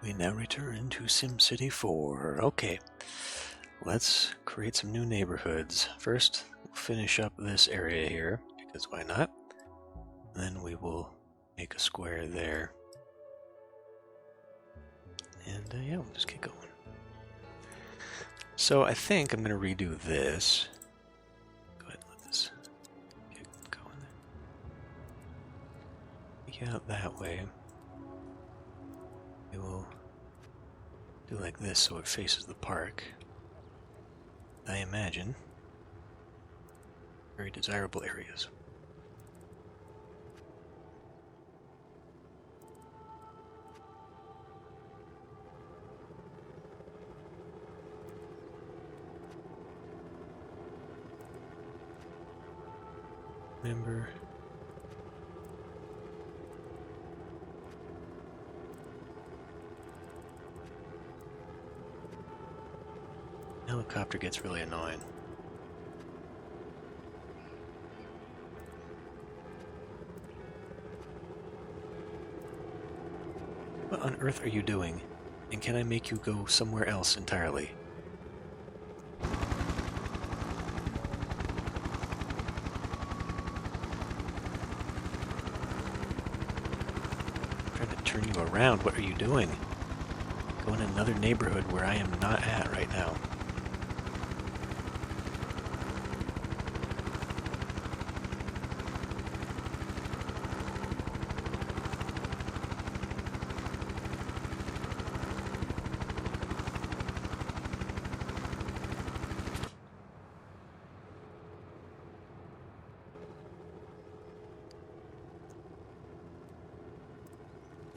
We now return to SimCity 4. Okay, let's create some new neighborhoods. First, we'll finish up this area here, because why not? Then we will make a square there. And yeah, we'll just get going. So I think I'm going to redo this. Go ahead and let this get going there. Take it out that way. We will do like this so it faces the park. I imagine very desirable areas. Remember, helicopter gets really annoying. What on earth are you doing? And can I make you go somewhere else entirely? I'm trying to turn you around. What are you doing? Go in another neighborhood where I am not at right now.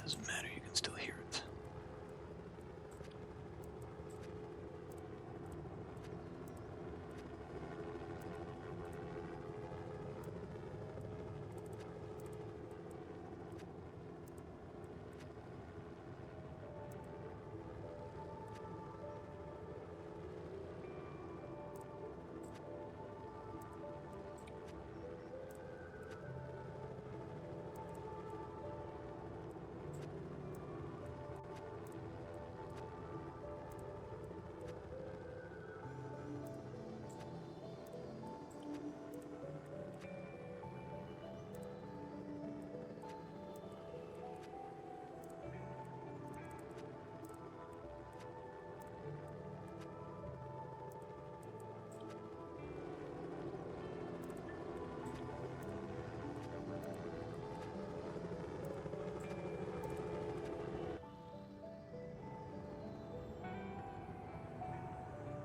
Doesn't matter, you can still hear it.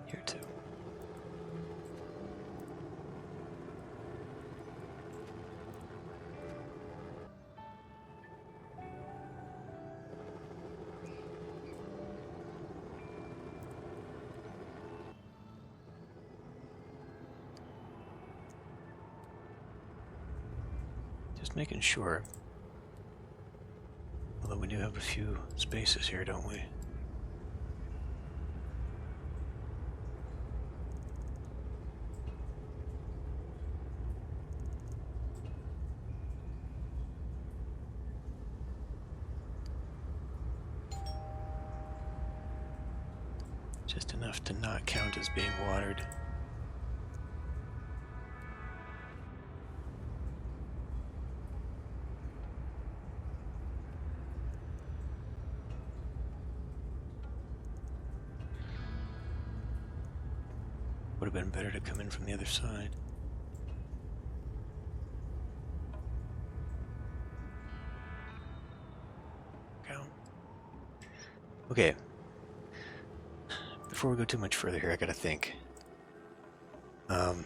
Here too. Just making sure. Although we do have a few spaces here, don't we? Just enough to not count as being watered. Would have been better to come in from the other side. Count. Okay. Before we go too much further here, I gotta think. So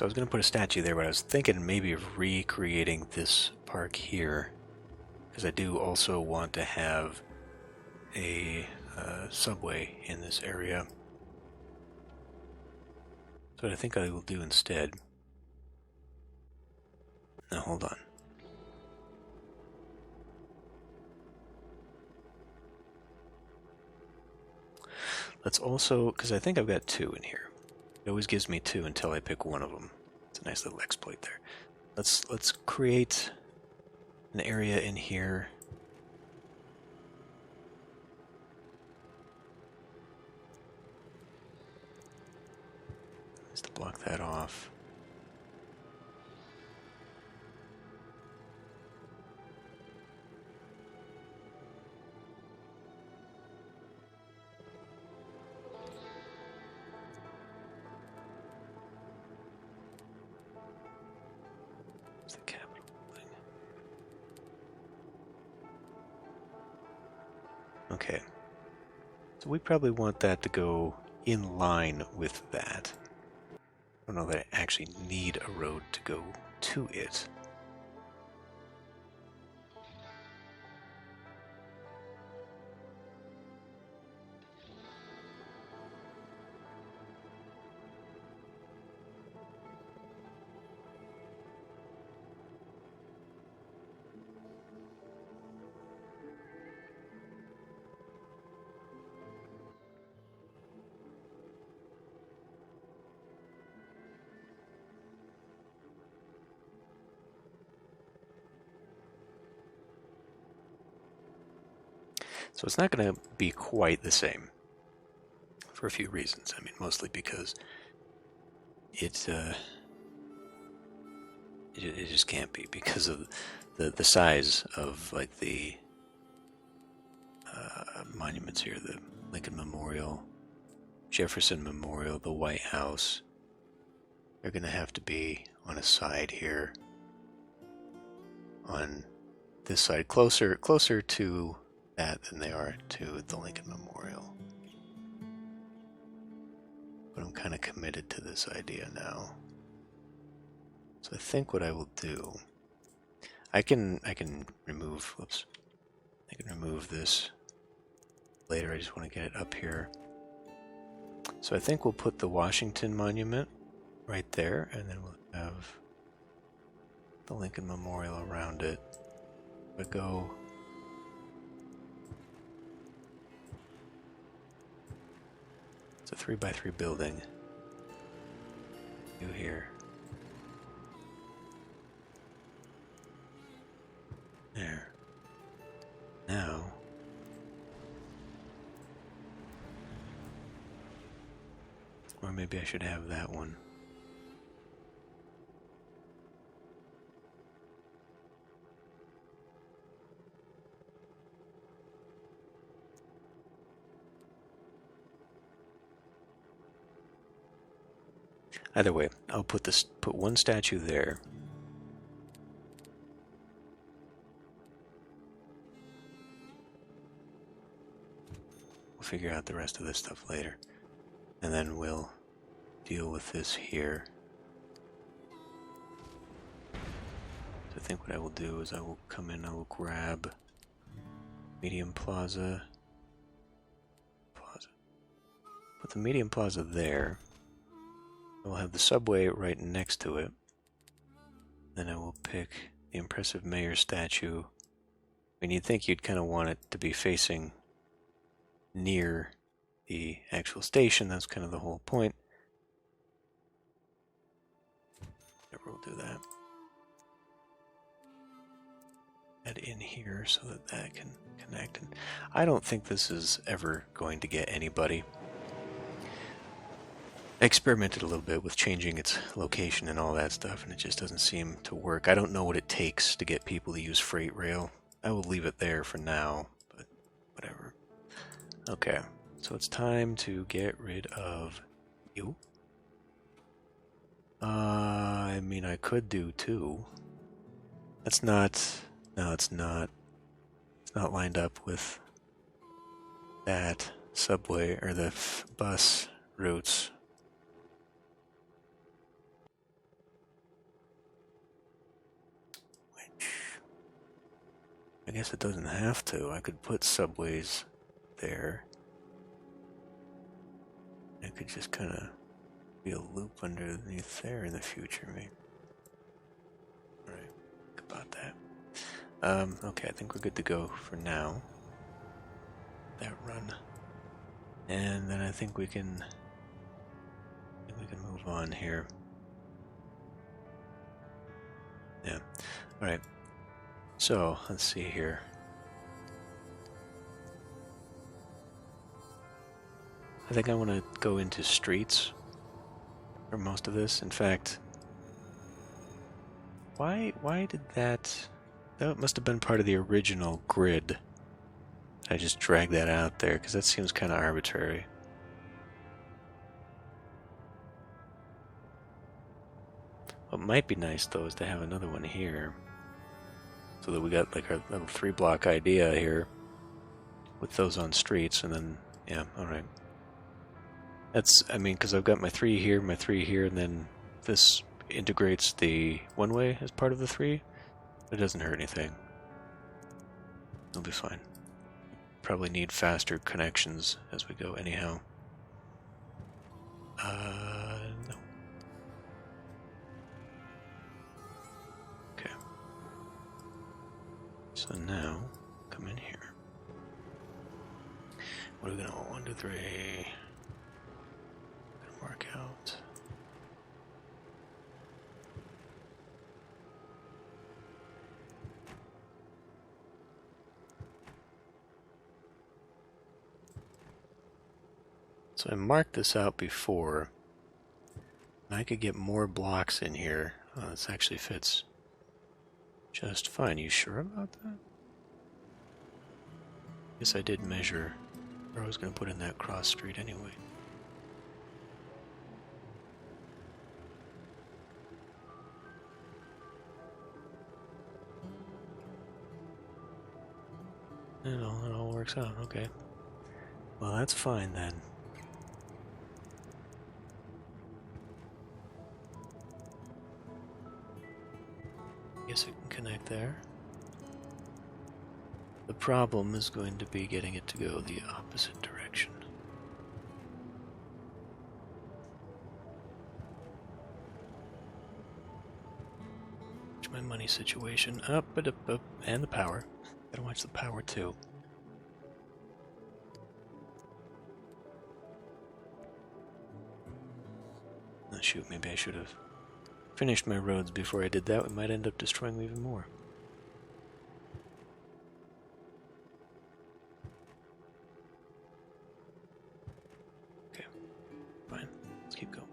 I was gonna put a statue there, but I was thinking maybe of recreating this park here, because I do also want to have a subway in this area. So what I think I will do instead. Now hold on. Let's also, because I think I've got two in here. It always gives me two until I pick one of them. It's a nice little exploit there. Let's create an area in here to block that off. It's the Capitol building. Okay. So we probably want that to go in line with that. I don't know that I actually need a road to go to it. So it's not going to be quite the same for a few reasons. I mean, mostly because it just can't be because of the size of like the monuments here, the Lincoln Memorial, Jefferson Memorial, the White House. They're going to have to be on a side here, on this side, closer to that than they are to the Lincoln Memorial. But I'm kind of committed to this idea now. So I think what I will do, I can remove, whoops, I can remove this later. I just want to get it up here. So I think we'll put the Washington Monument right there, and then we'll have the Lincoln Memorial around it. But go a 3x3 building. You here. There. Now. Or maybe I should have that one. Either way, I'll put one statue there. We'll figure out the rest of this stuff later. And then we'll deal with this here. So I think what I will do is I will come in, I will grab Medium Plaza. Put the Medium Plaza there. We'll have the subway right next to it. Then I will pick the impressive mayor statue. I mean, you'd think you'd kind of want it to be facing near the actual station. That's kind of the whole point. Never will do that. Add in here so that that can connect. And I don't think this is ever going to get anybody. I experimented a little bit with changing its location and all that stuff, and it just doesn't seem to work. I don't know what it takes to get people to use freight rail. I will leave it there for now, but whatever. Okay, so it's time to get rid of you. I mean, I could do two. That's not... No, it's not. It's not lined up with that subway or the bus routes. I guess it doesn't have to. I could put subways there. It could just kind of be a loop underneath there in the future, maybe. Alright, think about that. Okay, I think we're good to go for now. That run. And then I think we can move on here. Yeah. Alright. So, let's see here. I think I want to go into streets. for most of this. In fact, why did that... That must have been part of the original grid. I just dragged that out there, because that seems kind of arbitrary. What might be nice, though, is to have another one here. So that we got like our little 3-block idea here with those on streets, and then, yeah, alright. That's, I mean, because I've got my 3 here, and then this integrates the one-way as part of the 3. It doesn't hurt anything. It'll be fine. Probably need faster connections as we go anyhow. No. Okay. So now, come in here. What are we gonna want? 1, 2, 3. Gonna mark out. So I marked this out before, and I could get more blocks in here. Oh, this actually fits just fine. You sure about that? Guess I did measure where I was going to put in that cross street anyway. It all works out, okay. Well, that's fine then. Guess it can connect there. The problem is going to be getting it to go the opposite direction. Watch my money situation. Up, and the power. Gotta watch the power too. Oh, shoot, maybe I should have finished my roads before I did that. We might end up destroying them even more. Okay, fine. Let's keep going.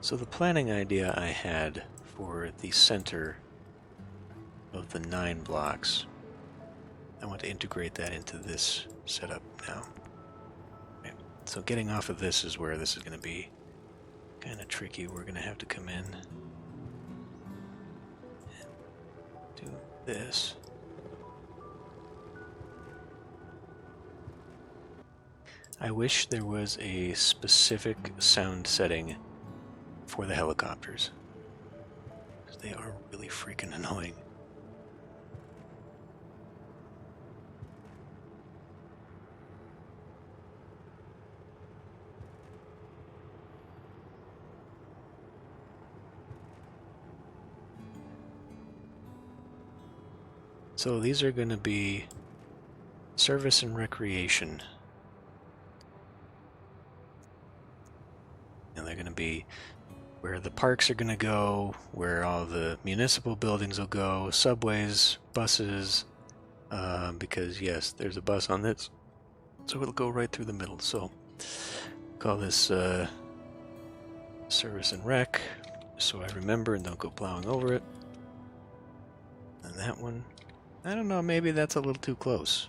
So the planning idea I had for the center of the 9 blocks, I want to integrate that into this setup now. So getting off of this is where this is going to be kind of tricky. We're going to have to come in and do this. I wish there was a specific sound setting for the helicopters, because they are really freaking annoying. So these are going to be service and recreation. And they're going to be where the parks are going to go, where all the municipal buildings will go, subways, buses, because yes, there's a bus on this, so it'll go right through the middle. So call this service and rec, so I remember and don't go plowing over it. And that one, I don't know, maybe that's a little too close.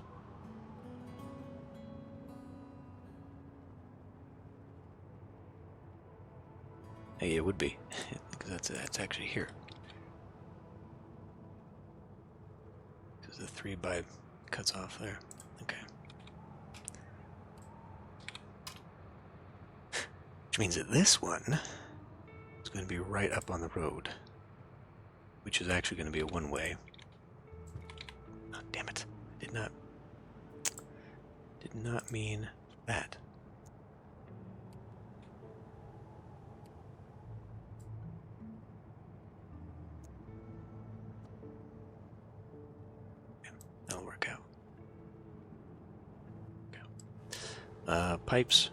Hey, it would be, because that's actually here. Because the 3 by cuts off there. Okay. Which means that this one is going to be right up on the road, which is actually going to be a one-way. Oh, damn it. I did not mean that. That'll work out. Okay. Pipes.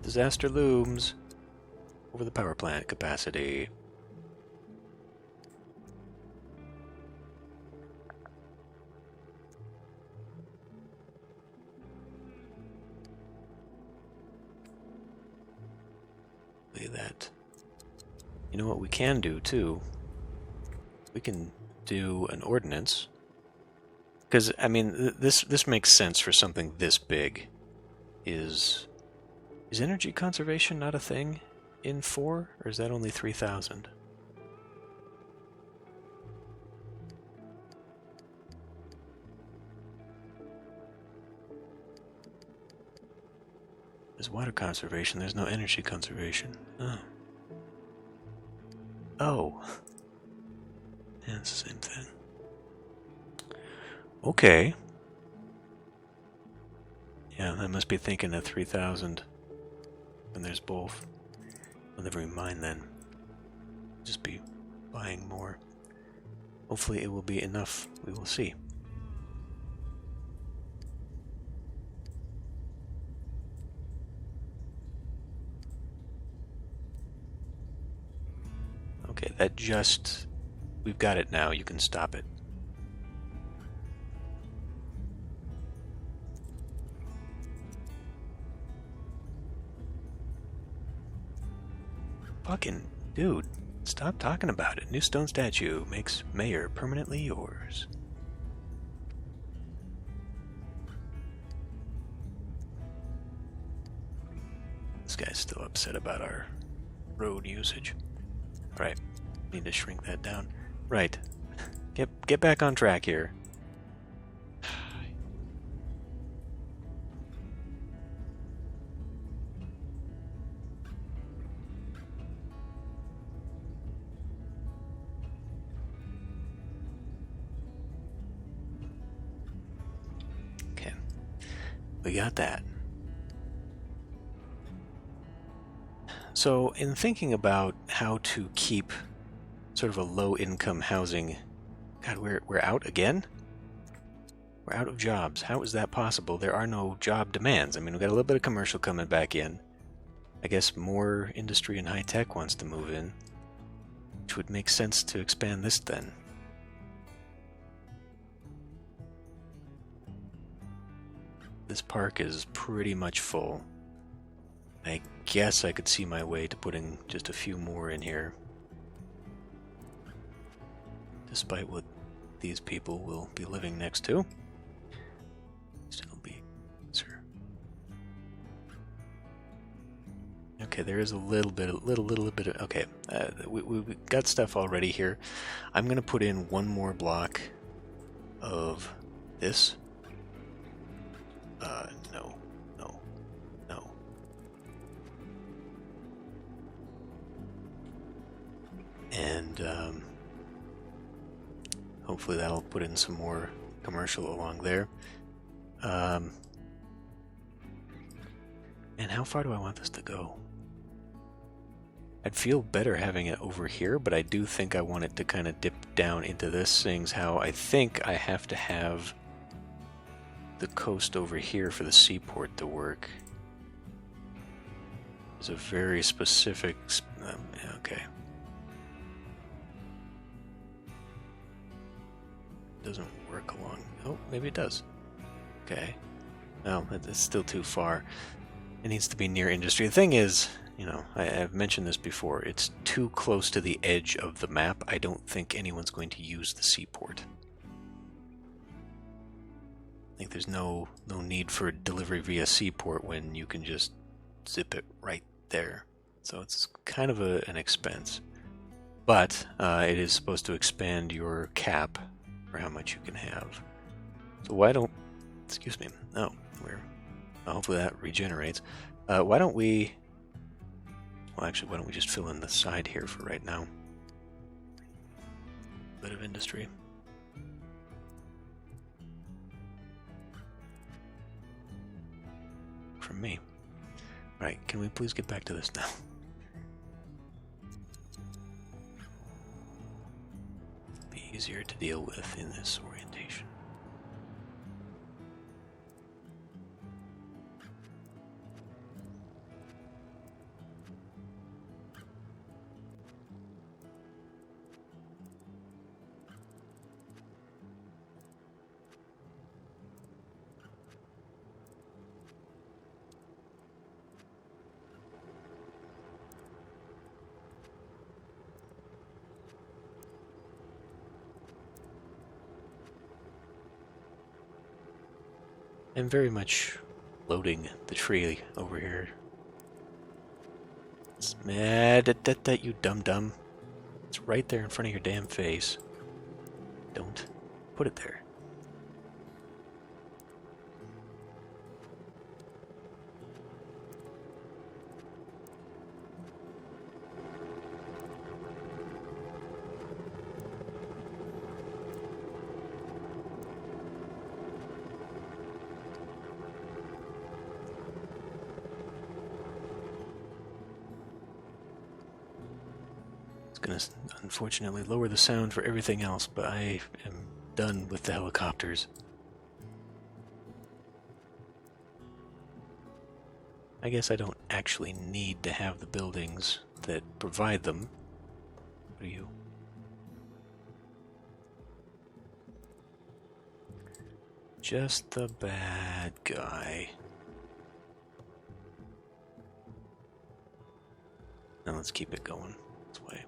Disaster looms over the power plant capacity. hopefully that... You know what we can do, too? We can do an ordinance. Because, I mean, this makes sense for something this big. Is energy conservation not a thing in 4? Or is that only 3,000? There's water conservation, there's no energy conservation. Oh. Oh. Yeah, it's the same thing. Okay. Yeah, I must be thinking of 3,000 when there's both. I'll never mind then. Just be buying more. Hopefully it will be enough. We will see. Okay, that just... We've got it now. You can stop it. Fucking dude, stop talking about it. New stone statue makes mayor permanently yours. This guy's still upset about our road usage. Alright, need to shrink that down. Right. Get back on track here. Okay. We got that. So, in thinking about how to keep sort of a low-income housing... God, we're out again? We're out of jobs. How is that possible? There are no job demands. I mean, we've got a little bit of commercial coming back in. I guess more industry and high-tech wants to move in, which would make sense to expand this then. This park is pretty much full. I guess I could see my way to putting just a few more in here. Despite what these people will be living next to. Still be, sir. Okay, there is a little bit of, okay, we got stuff already here. I'm gonna put in one more block of this. No. And, hopefully that'll put in some more commercial along there. And how far do I want this to go? I'd feel better having it over here, but I do think I want it to kind of dip down into this, seeing how I think I have to have the coast over here for the seaport to work. It's a very specific... okay. Doesn't work along... Oh, maybe it does. Okay. No, it's still too far. It needs to be near industry. The thing is, you know, I've mentioned this before, it's too close to the edge of the map. I don't think anyone's going to use the seaport. I think there's no need for delivery via seaport when you can just zip it right there. So it's kind of an expense. But it is supposed to expand your cap for how much you can have. So why don't... Excuse me. No, hopefully that regenerates. Why don't we... Well, actually, why don't we just fill in the side here for right now? Bit of industry. From me. Right, can we please get back to this now? Be easier to deal with in this orientation. I'm very much loading the tree over here. It's mad at that, you dum-dum. It's right there in front of your damn face. Don't put it there. Gonna unfortunately lower the sound for everything else, but I am done with the helicopters. I guess I don't actually need to have the buildings that provide them. What are you? Just the bad guy. Now let's keep it going this way.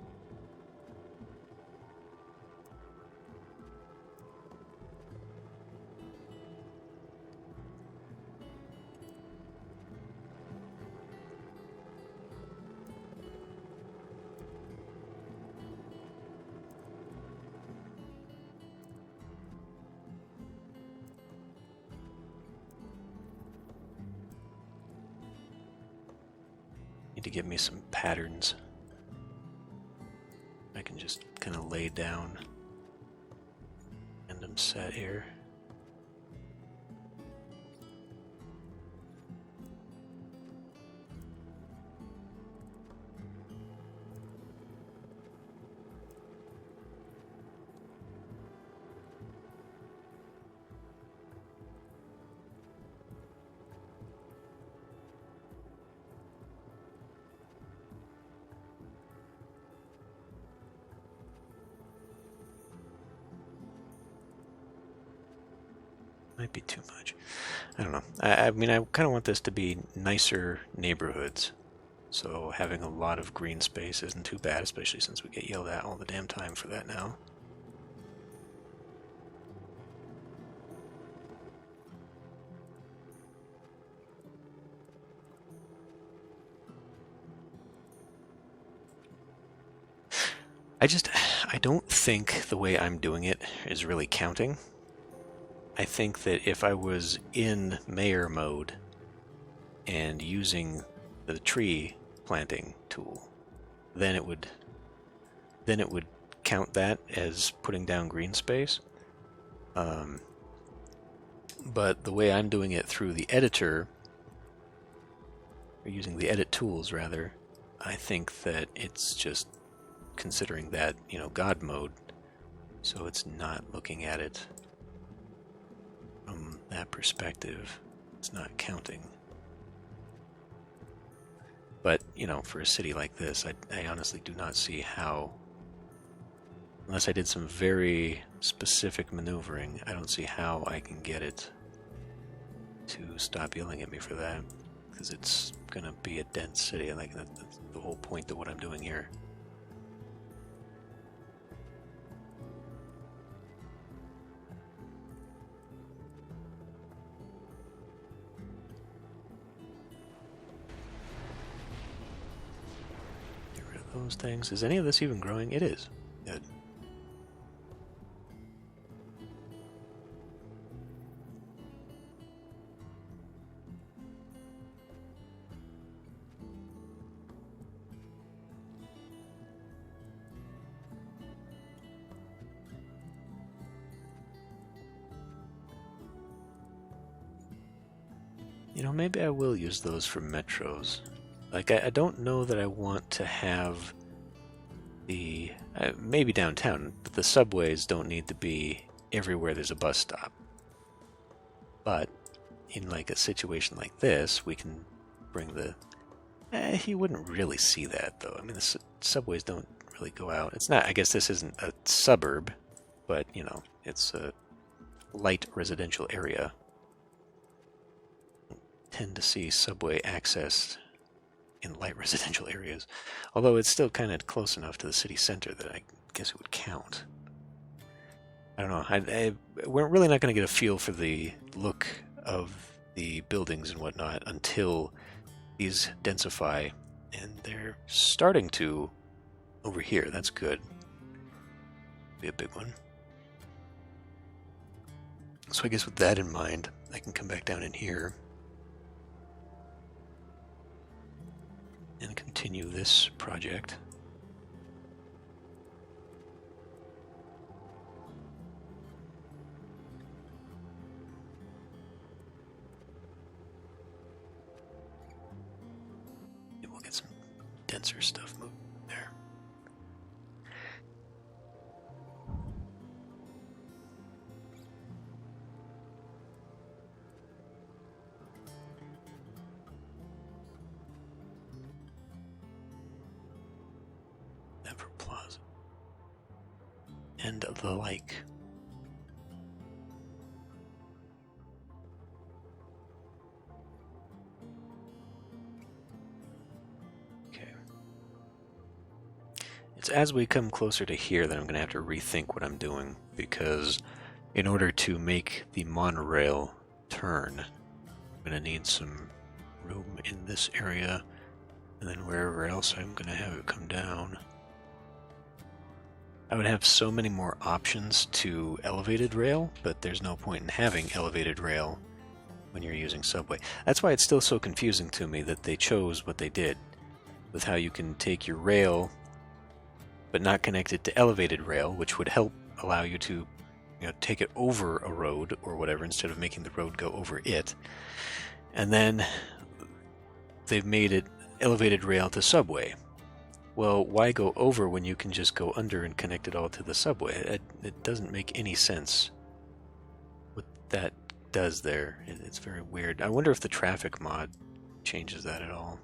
Need to get me some patterns. I can just kind of lay down random set here. Might be too much. I don't know. I mean, I kind of want this to be nicer neighborhoods. So having a lot of green space isn't too bad, especially since we get yelled at all the damn time for that now. I don't think the way I'm doing it is really counting. I think that if I was in mayor mode and using the tree planting tool, then it would count that as putting down green space. But the way I'm doing it through the editor, or using the edit tools rather, I think that it's just considering that, you know, God mode, so it's not looking at it from that perspective. It's not counting. But, you know, for a city like this, I honestly do not see how, unless I did some very specific maneuvering, I don't see how I can get it to stop yelling at me for that, because it's gonna be a dense city. Like, that's the whole point of what I'm doing here. Those things. Is any of this even growing? It is. Good. You know, maybe I will use those for metros. Like, I don't know that I want to have the... maybe downtown, but the subways don't need to be everywhere there's a bus stop. But in, like, a situation like this, we can bring the... you wouldn't really see that, though. I mean, the subways don't really go out. It's not... I guess this isn't a suburb, but, you know, it's a light residential area. I tend to see subway access in light residential areas, although it's still kind of close enough to the city center that I guess it would count. I don't know. We're really not going to get a feel for the look of the buildings and whatnot until these densify, and they're starting to over here. That's good. Be a big one. So I guess with that in mind, I can come back down in here and continue this project. Maybe we'll get some denser stuff moving there. Never Plaza. And the like. Okay. It's as we come closer to here that I'm going to have to rethink what I'm doing, because in order to make the monorail turn, I'm going to need some room in this area, and then wherever else I'm going to have it come down. I would have so many more options to elevated rail, but there's no point in having elevated rail when you're using subway. That's why it's still so confusing to me that they chose what they did, with how you can take your rail but not connect it to elevated rail, which would help allow you to, take it over a road or whatever instead of making the road go over it. And then they've made it elevated rail to subway. Well, why go over when you can just go under and connect it all to the subway? It doesn't make any sense what that does there. It's very weird. I wonder if the traffic mod changes that at all.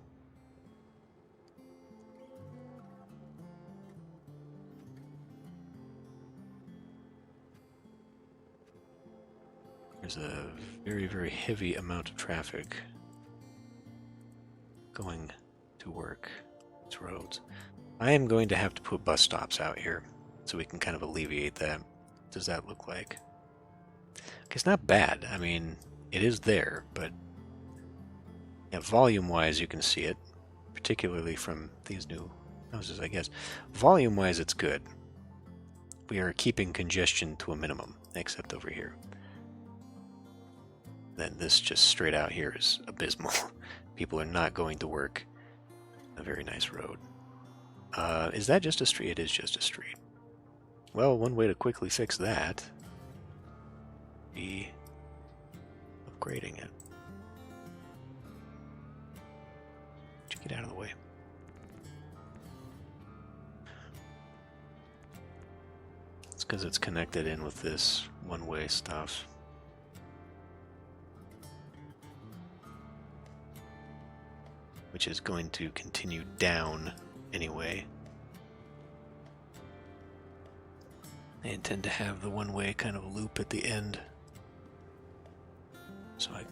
There's a very, very heavy amount of traffic going to work. It's roads. I am going to have to put bus stops out here so we can kind of alleviate that. What does that look like? Okay, it's not bad. I mean, it is there, but yeah, volume-wise you can see it, particularly from these new houses, I guess. Volume-wise it's good. We are keeping congestion to a minimum, except over here. Then this just straight out here is abysmal. People are not going to work. A very nice road. Is that just a street? It is just a street. Well, one way to quickly fix that would be upgrading it. Would you get out of the way? It's because it's connected in with this one-way stuff. Which is going to continue down anyway. I intend to have the one-way kind of loop at the end. So I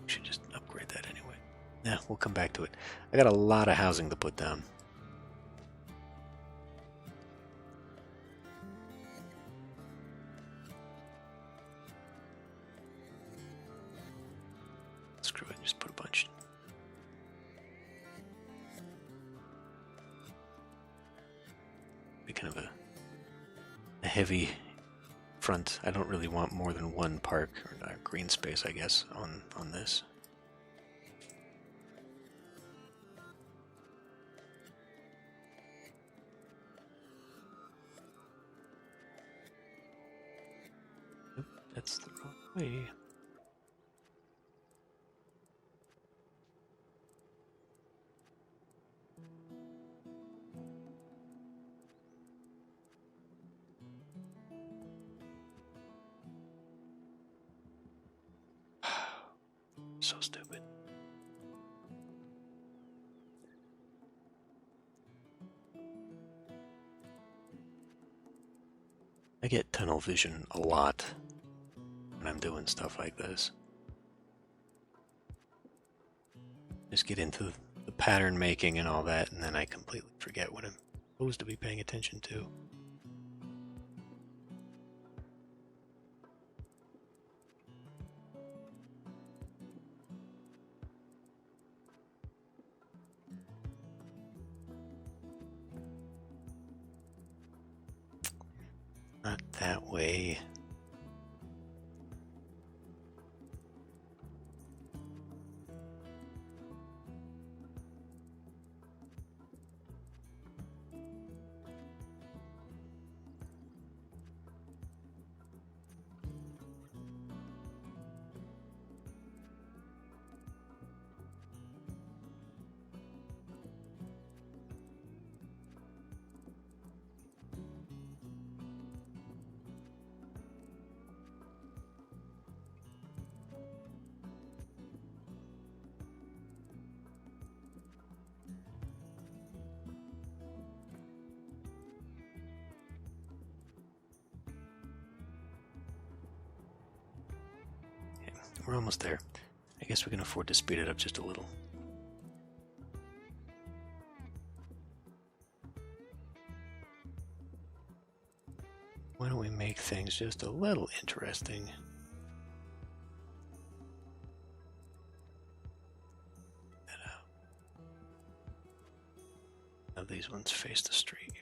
should just upgrade that anyway. Yeah, we'll come back to it. I got a lot of housing to put down. Screw it, just put a bunch. Be kind of a heavy front. I don't really want more than one park or green space, I guess, on this. Nope, that's the wrong way. So stupid. I get tunnel vision a lot when I'm doing stuff like this. Just get into the pattern making and all that, and then I completely forget what I'm supposed to be paying attention to. Not that way. We're almost there. I guess we can afford to speed it up just a little. Why don't we make things just a little interesting? Now these ones face the street.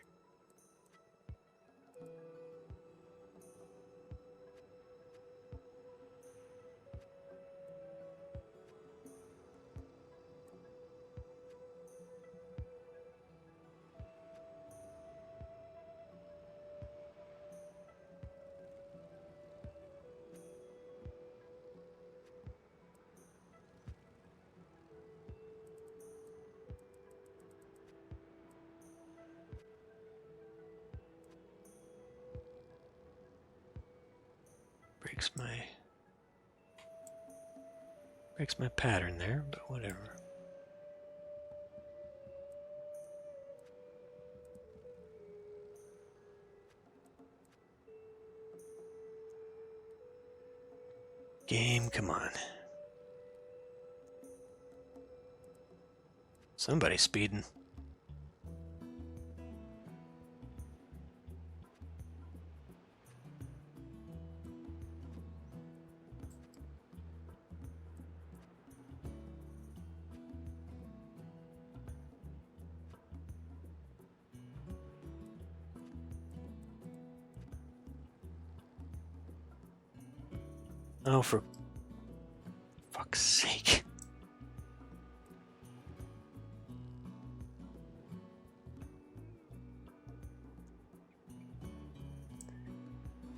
Breaks my pattern there, but whatever. Game, come on. Somebody's speeding. Oh, for fuck's sake.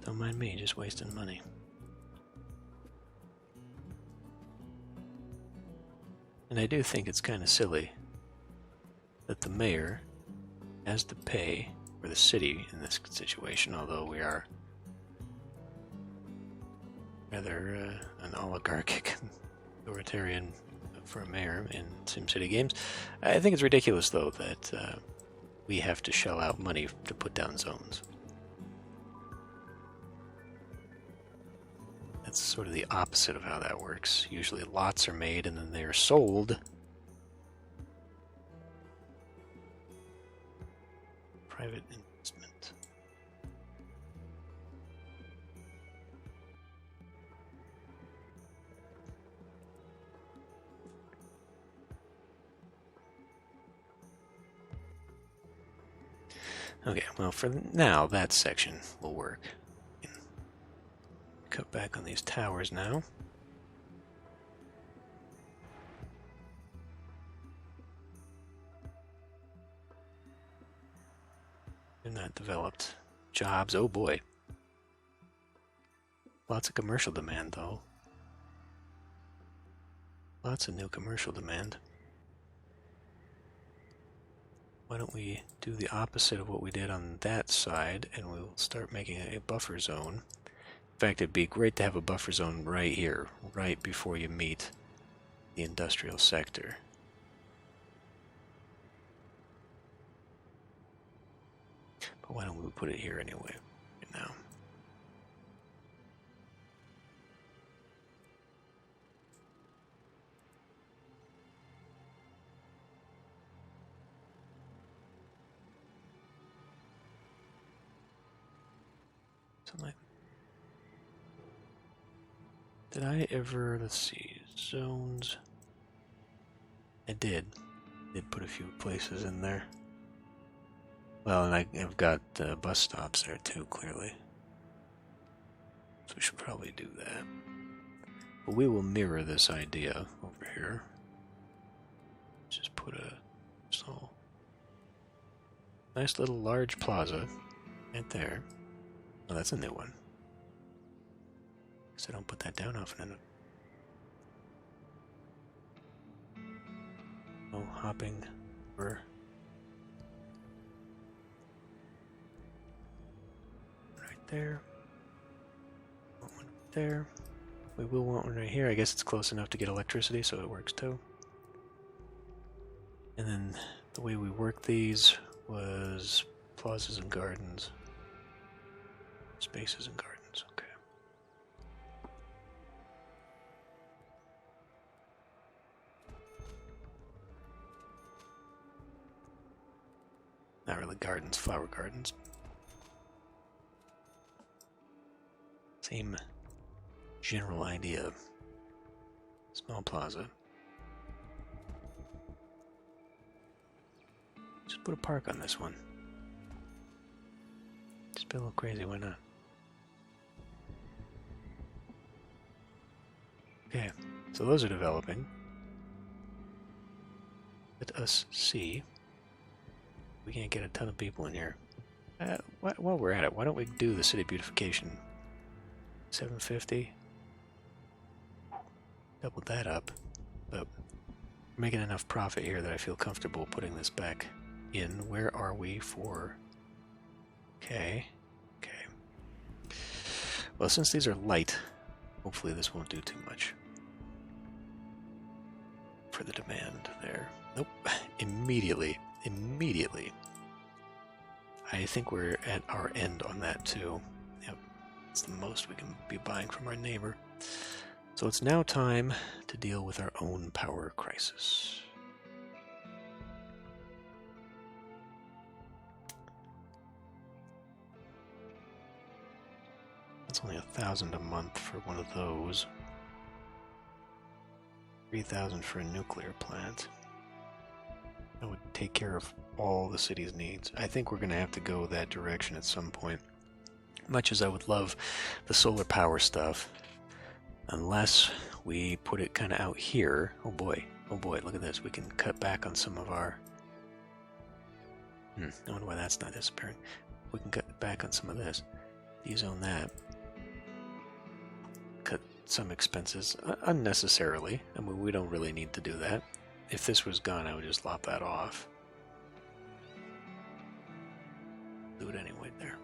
Don't mind me, just wasting money. And I do think it's kind of silly that the mayor has to pay, or the city in this situation, although we are rather an oligarchic authoritarian for a mayor in SimCity games. I think it's ridiculous, though, that we have to shell out money to put down zones. That's sort of the opposite of how that works. Usually lots are made and then they are sold. Private investment. Okay, well, for now, that section will work. Cut back on these towers now. They're not developed. Jobs, oh boy. Lots of commercial demand, though. Lots of new commercial demand. Why don't we do the opposite of what we did on that side, and we'll start making a buffer zone. In fact, it'd be great to have a buffer zone right here, right before you meet the industrial sector. But why don't we put it here anyway, right now? Something like that. Did I ever, let's see, zones? I did put a few places in there. Well, and I've got bus stops there too, clearly. So we should probably do that. But we will mirror this idea over here. Just put a nice little large plaza right there. Oh, that's a new one. So don't put that down often enough. No hopping or right there. Want one right there. We will want one right here. I guess it's close enough to get electricity, so it works too. And then the way we work these was plazas and gardens. Spaces and gardens, okay. Not really gardens, flower gardens. Same general idea. Small plaza. Just put a park on this one. Just be a little crazy, why not? Okay, so those are developing. Let us see. We can't get a ton of people in here. While we're at it, why don't we do the city beautification? 750. Double that up. But we're making enough profit here that I feel comfortable putting this back in. Where are we for? Okay. Okay. Well, since these are light, hopefully this won't do too much for the demand there. Nope. Immediately. I think we're at our end on that too. Yep. It's the most we can be buying from our neighbor. So it's now time to deal with our own power crisis. It's only 1,000 a month for one of those. 3,000 for a nuclear plant. That would take care of all the city's needs. I think we're going to have to go that direction at some point. Much as I would love the solar power stuff, unless we put it kind of out here. Oh boy, look at this. We can cut back on some of our... I wonder why that's not disappearing. We can cut back on some of this. These own that. Cut some expenses unnecessarily. I mean, we don't really need to do that. If this was gone, I would just lop that off. Do it anyway there.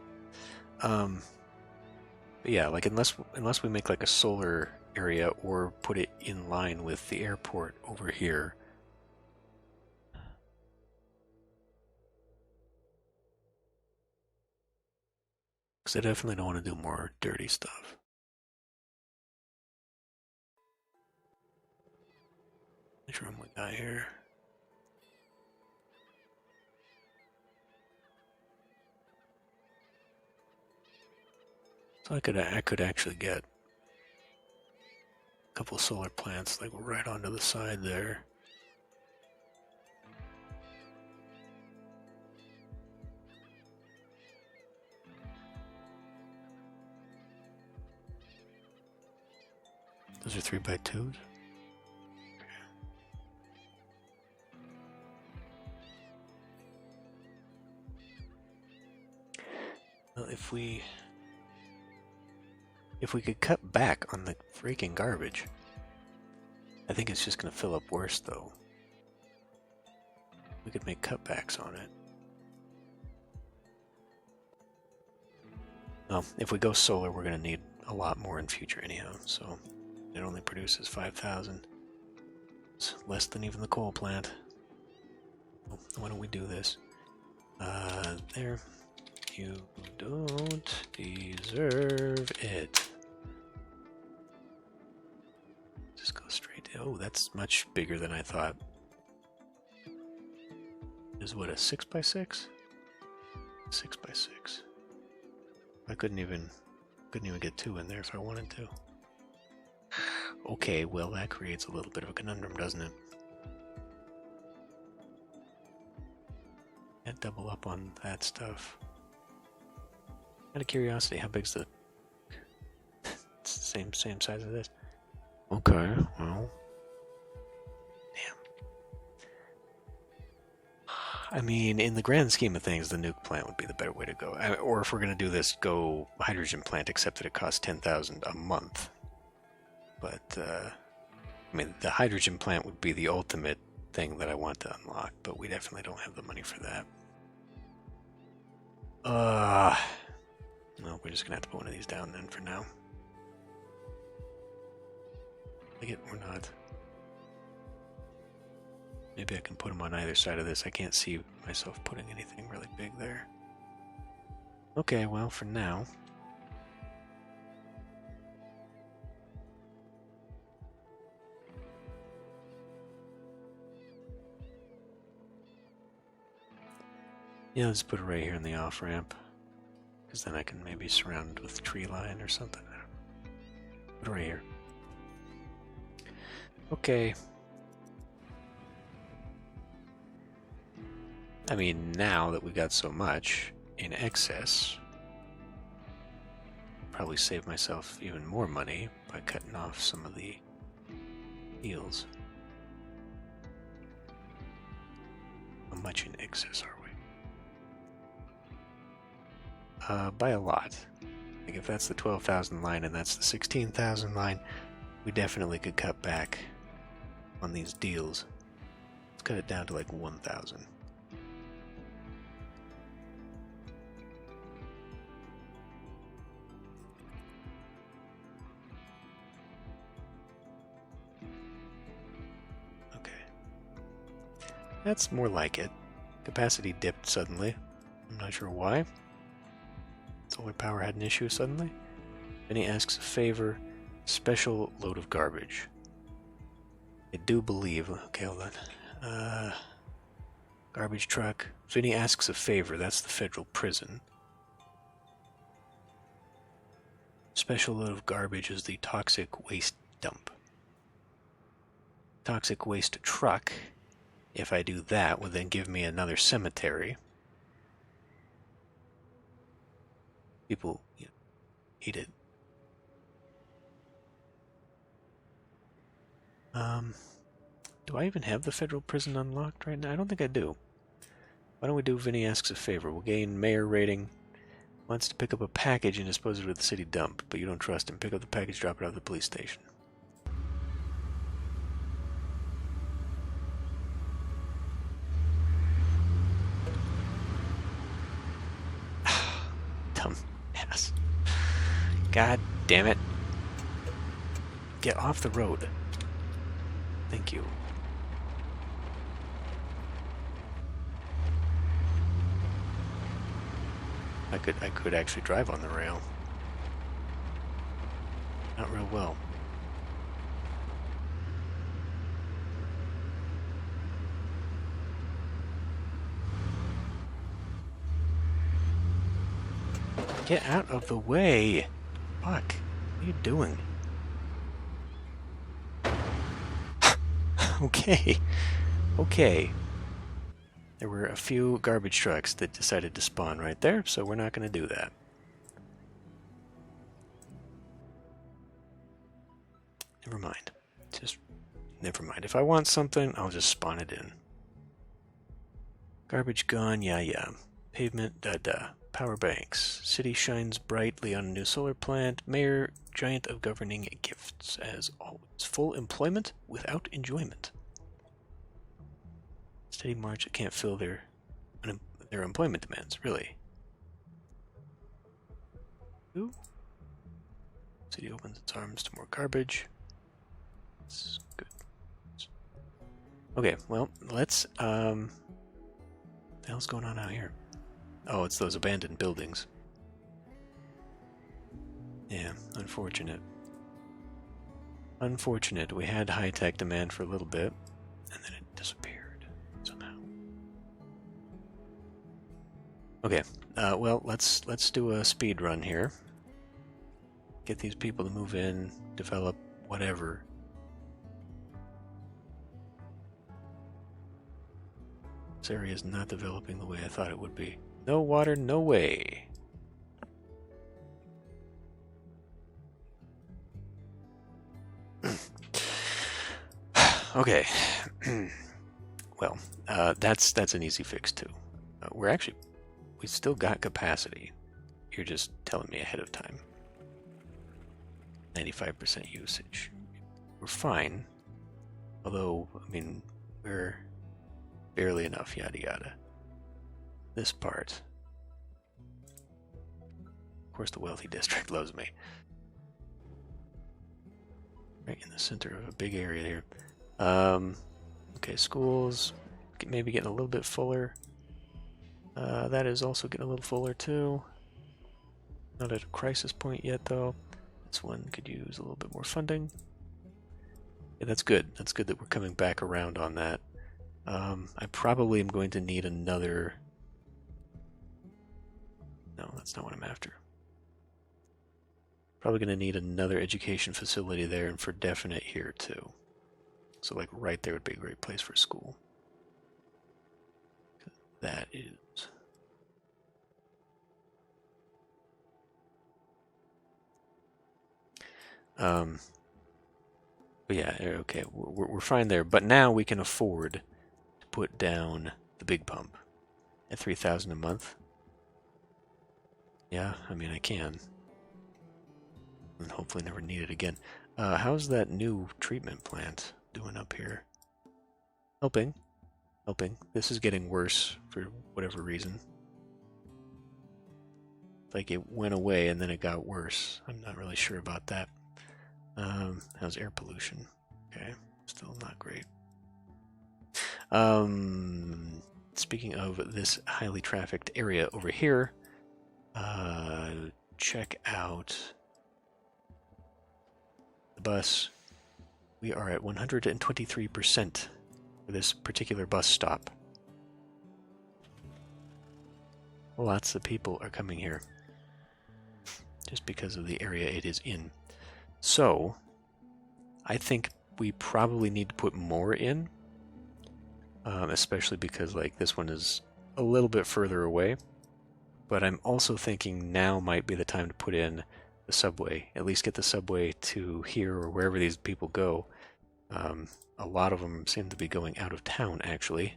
But yeah, like unless we make like a solar area or put it in line with the airport over here. Because I definitely don't want to do more dirty stuff. Which room we got here? So I could actually get a couple of solar plants like right onto the side there. Those are 3x2s. Well, if we could cut back on the freaking garbage, I think it's just going to fill up worse, though. We could make cutbacks on it. Well, if we go solar, we're going to need a lot more in future anyhow, so it only produces 5,000. It's less than even the coal plant. Oh, why don't we do this? There. You don't deserve it. Just go straight to... Oh, that's much bigger than I thought. Is what, a 6x6? 6x6. I couldn't even get 2 in there if I wanted to. Okay, well that creates a little bit of a conundrum, doesn't it? Can't double up on that stuff. Out of curiosity, how big's the Same size as this. Okay, well. Damn. I mean, in the grand scheme of things, the nuke plant would be the better way to go. Or if we're going to do this, go hydrogen plant, except that it costs 10,000 a month. But, I mean, the hydrogen plant would be the ultimate thing that I want to unlock, but we definitely don't have the money for that. No, we're just going to have to put one of these down then for now. Like it or not. Maybe I can put them on either side of this. I can't see myself putting anything really big there. Okay, well, for now. Yeah, let's put it right here in the off-ramp. Because then I can maybe surround it with tree line or something. Put it right here. Okay. I mean, now that we got so much in excess, probably save myself even more money by cutting off some of the deals. How much in excess are we? By a lot. Like if that's the 12,000 line and that's the 16,000 line, we definitely could cut back on these deals. Let's cut it down to like 1,000. Okay. That's more like it. Capacity dipped suddenly. I'm not sure why. Solar power had an issue suddenly. Then he asks a favor. Special load of garbage. I do believe. Okay, hold on. Garbage truck. Vinny asks a favor. That's the federal prison. Special load of garbage is the toxic waste dump. Toxic waste truck, if I do that, would then give me another cemetery. People eat it. Do I even have the federal prison unlocked right now? I don't think I do. Why don't we do Vinny asks a favor? We'll gain mayor rating. Wants to pick up a package and dispose it at the city dump, but you don't trust him. Pick up the package, drop it off at the police station. Dumb ass. God damn it. Get off the road. Thank you. I could actually drive on the rail. Not real well. Get out of the way! Fuck. What are you doing? Okay. Okay. There were a few garbage trucks that decided to spawn right there, so we're not going to do that. Never mind. Just never mind. If I want something, I'll just spawn it in. Garbage gone, yeah. Pavement, Power banks. City shines brightly on a new solar plant. Mayor, giant of governing gifts, as always. Full employment without enjoyment. Steady march that can't fill their employment demands, really. Ooh. City opens its arms to more garbage. That's good. Okay, well, let's, what the hell's going on out here? Oh, it's those abandoned buildings. Yeah, unfortunate. Unfortunate. We had high-tech demand for a little bit, and then it disappeared somehow. Okay, well, let's do a speed run here. Get these people to move in, develop whatever. This area is not developing the way I thought it would be. No water, no way. Okay. Well, that's an easy fix too. We still got capacity. You're just telling me ahead of time. 95% usage. We're fine. Although, I mean, we're barely enough, yada yada. This part. Of course, the wealthy district loves me. Right in the center of a big area here. Okay, schools. Maybe getting a little bit fuller. That is also getting a little fuller too. Not at a crisis point yet, though. This one could use a little bit more funding. Yeah, that's good. That's good that we're coming back around on that. I probably am going to need another... No, that's not what I'm after. Probably going to need another education facility there, and for definite here, too. So, like, right there would be a great place for school. That is... But yeah, okay, we're fine there. But now we can afford to put down the big pump at 3,000 a month. Yeah, I mean, I can. And hopefully never need it again. How's that new treatment plant doing up here? Helping. Helping. This is getting worse for whatever reason. Like it went away and then it got worse. I'm not really sure about that. How's air pollution? Okay, still not great. Speaking of this highly trafficked area over here, check out the bus. We are at 123% for this particular bus stop. Lots of people are coming here just because of the area it is in. So, I think we probably need to put more in, especially because like this one is a little bit further away. But I'm also thinking now might be the time to put in the subway, at least get the subway to here or wherever these people go. A lot of them seem to be going out of town, actually.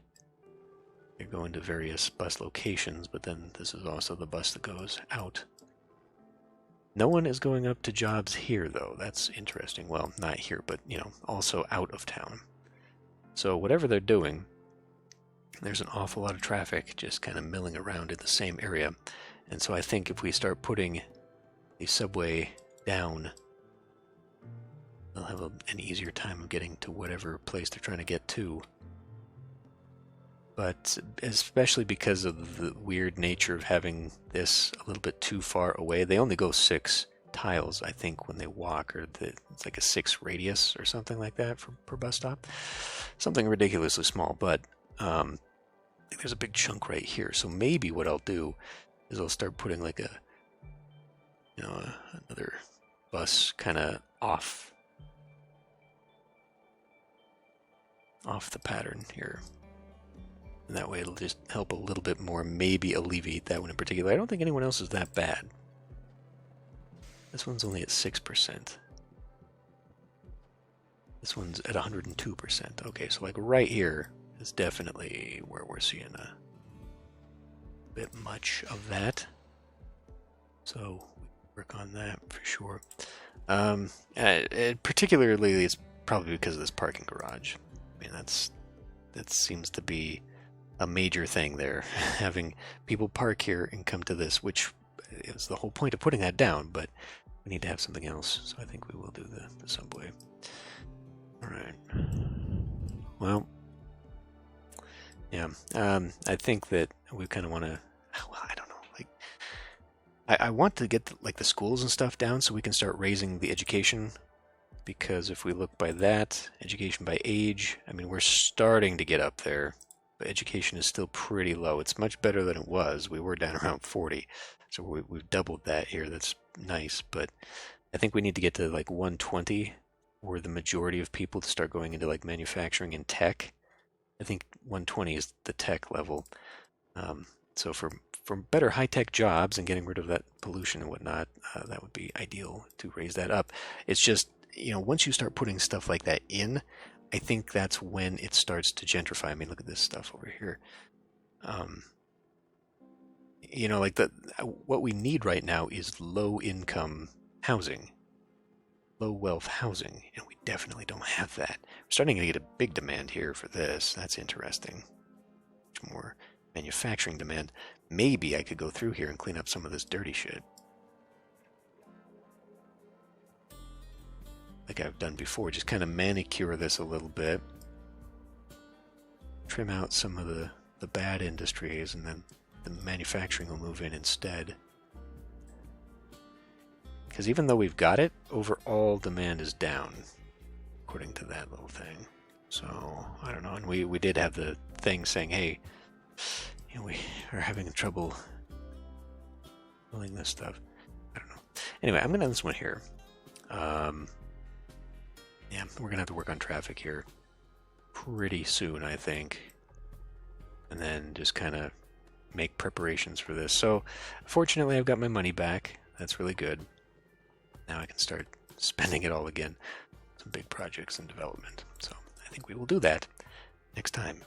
They're going to various bus locations, but then this is also the bus that goes out. No one is going up to jobs here, though. That's interesting. Well, not here, but, you know, also out of town. So whatever they're doing, there's an awful lot of traffic just kind of milling around in the same area. And so I think if we start putting the subway down, they'll have an easier time of getting to whatever place they're trying to get to. But especially because of the weird nature of having this a little bit too far away, they only go 6 tiles, I think, when they walk, or it's like a 6 radius or something like that per bus stop. Something ridiculously small, but there's a big chunk right here. So maybe what I'll do is I'll start putting like another bus kind of off the pattern here. And that way it'll just help a little bit more, maybe alleviate that one in particular. I don't think anyone else is that bad. This one's only at 6%. This one's at 102%. Okay, so like right here is definitely where we're seeing a bit much of that. So we work on that for sure. Particularly, it's probably because of this parking garage. I mean, that seems to be a major thing there, having people park here and come to this, which is the whole point of putting that down, but we need to have something else, so I think we will do the subway. Alright. Well, yeah, I think that we kind of want to, well, I don't know, like, I want to get the schools and stuff down so we can start raising the education, because if we look by that, education by age, I mean, we're starting to get up there. But education is still pretty low. It's much better than it was. We were down around 40, so we've doubled that here. That's nice, but I think we need to get to like 120, where the majority of people to start going into like manufacturing and tech. I think 120 is the tech level. So for better high-tech jobs and getting rid of that pollution and whatnot, that would be ideal to raise that up. It's just, you know, once you start putting stuff like that in, I think that's when it starts to gentrify. I mean, look at this stuff over here. You know, like what we need right now is low income housing, low wealth housing, and we definitely don't have that. We're starting to get a big demand here for this. That's interesting. Much more manufacturing demand. Maybe I could go through here and clean up some of this dirty shit, like I've done before. Just kind of manicure this a little bit, trim out some of the bad industries, and then the manufacturing will move in instead. Because even though we've got it, overall demand is down, according to that little thing. So, I don't know. And we did have the thing saying, hey, you know, we are having trouble filling this stuff. I don't know. Anyway, I'm going to end this one here. Yeah, we're going to have to work on traffic here pretty soon, I think. And then just kind of make preparations for this. So, fortunately, I've got my money back. That's really good. Now I can start spending it all again. Some big projects in development. So, I think we will do that next time.